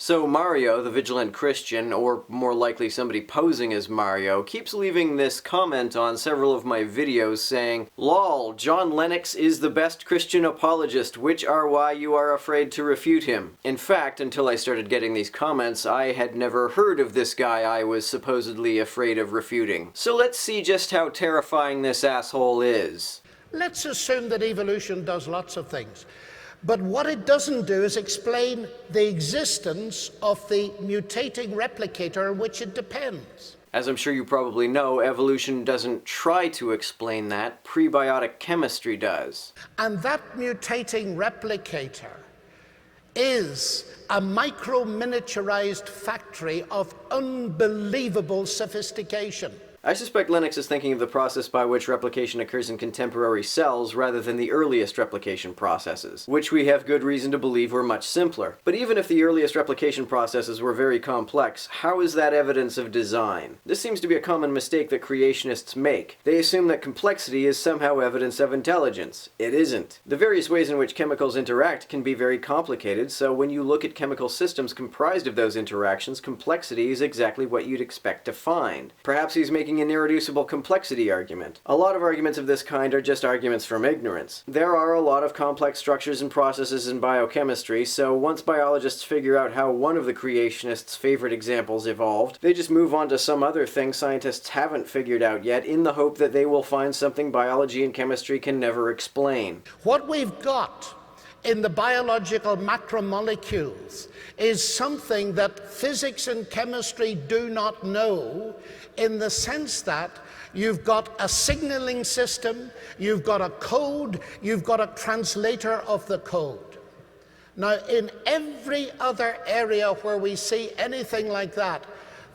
So Mario, the vigilant Christian, or more likely somebody posing as Mario, keeps leaving this comment on several of my videos saying, "Lol, John Lennox is the best Christian apologist, which are why you are afraid to refute him." In fact, until I started getting these comments, I had never heard of this guy I was supposedly afraid of refuting. So let's see just how terrifying this asshole is. Let's assume that evolution does lots of things. But what it doesn't do is explain the existence of the mutating replicator on which it depends. As I'm sure you probably know, evolution doesn't try to explain that, prebiotic chemistry does. And that mutating replicator is a micro-miniaturized factory of unbelievable sophistication. I suspect Lennox is thinking of the process by which replication occurs in contemporary cells rather than the earliest replication processes, which we have good reason to believe were much simpler. But even if the earliest replication processes were very complex, how is that evidence of design? This seems to be a common mistake that creationists make. They assume that complexity is somehow evidence of intelligence. It isn't. The various ways in which chemicals interact can be very complicated, so when you look at chemical systems comprised of those interactions, complexity is exactly what you'd expect to find. Perhaps he's making an irreducible complexity argument. A lot of arguments of this kind are just arguments from ignorance. There are a lot of complex structures and processes in biochemistry, so once biologists figure out how one of the creationists' favorite examples evolved, they just move on to some other thing scientists haven't figured out yet in the hope that they will find something biology and chemistry can never explain. What we've got in the biological macromolecules is something that physics and chemistry do not know, in the sense that you've got a signaling system, you've got a code, you've got a translator of the code. Now, in every other area where we see anything like that,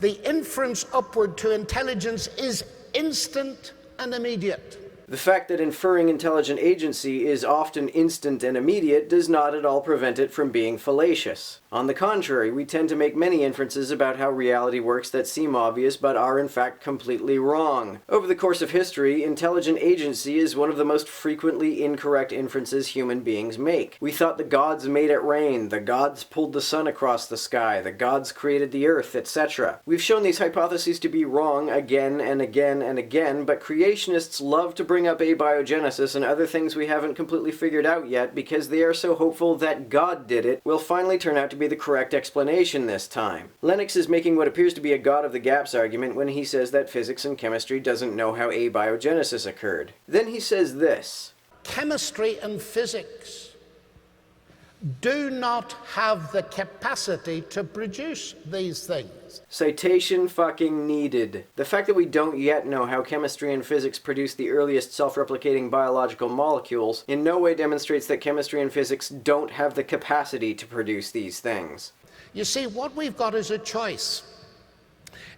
the inference upward to intelligence is instant and immediate. The fact that inferring intelligent agency is often instant and immediate does not at all prevent it from being fallacious. On the contrary, we tend to make many inferences about how reality works that seem obvious but are in fact completely wrong. Over the course of history, intelligent agency is one of the most frequently incorrect inferences human beings make. We thought the gods made it rain, the gods pulled the sun across the sky, the gods created the earth, etc. We've shown these hypotheses to be wrong again and again and again, but creationists love to bring up abiogenesis and other things we haven't completely figured out yet because they are so hopeful that God did it will finally turn out to be the correct explanation this time. Lennox is making what appears to be a God of the gaps argument when he says that physics and chemistry doesn't know how abiogenesis occurred. Then he says this: chemistry and physics do not have the capacity to produce these things. Citation fucking needed. The fact that we don't yet know how chemistry and physics produce the earliest self-replicating biological molecules in no way demonstrates that chemistry and physics don't have the capacity to produce these things. You see, what we've got is a choice.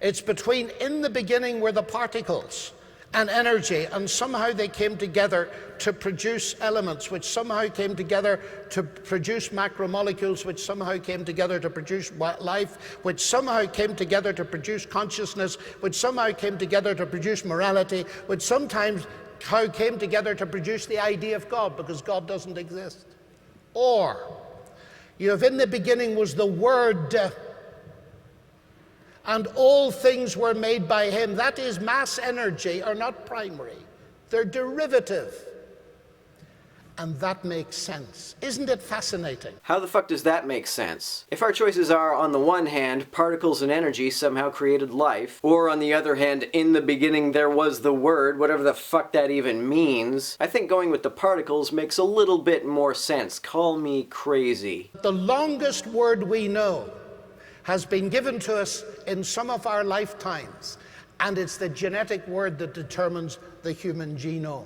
It's between in the beginning were the particles and energy, and somehow they came together to produce elements, which somehow came together to produce macromolecules, which somehow came together to produce life, which somehow came together to produce consciousness, which somehow came together to produce morality, which sometimes came together to produce the idea of God, because God doesn't exist. Or you have in the beginning was the Word, and all things were made by him. That is, mass energy are not primary, they're derivative. And that makes sense. Isn't it fascinating? How the fuck does that make sense? If our choices are, on the one hand, particles and energy somehow created life, or on the other hand, in the beginning there was the Word, whatever the fuck that even means, I think going with the particles makes a little bit more sense. Call me crazy. The longest word we know has been given to us in some of our lifetimes, and it's the genetic word that determines the human genome.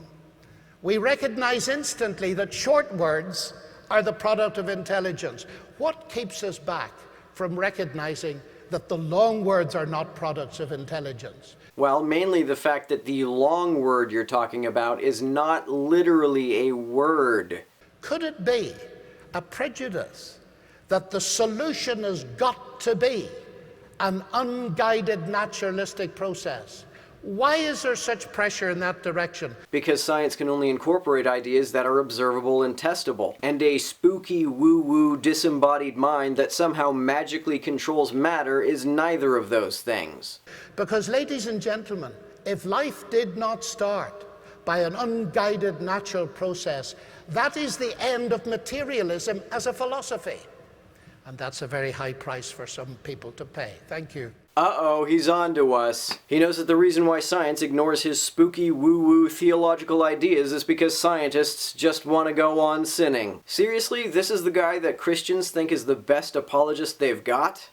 We recognize instantly that short words are the product of intelligence. What keeps us back from recognizing that the long words are not products of intelligence? Well, mainly the fact that the long word you're talking about is not literally a word. Could it be a prejudice that the solution has got to be an unguided naturalistic process Why is there such pressure in that direction? Because science can only incorporate ideas that are observable and testable, and a spooky, woo-woo, disembodied mind that somehow magically controls matter is neither of those things. Because, ladies and gentlemen, if life did not start by an unguided natural process, that is the end of materialism as a philosophy. And that's a very high price for some people to pay. Thank you. Uh-oh, he's on to us. He knows that the reason why science ignores his spooky woo-woo theological ideas is because scientists just want to go on sinning. Seriously, this is the guy that Christians think is the best apologist they've got?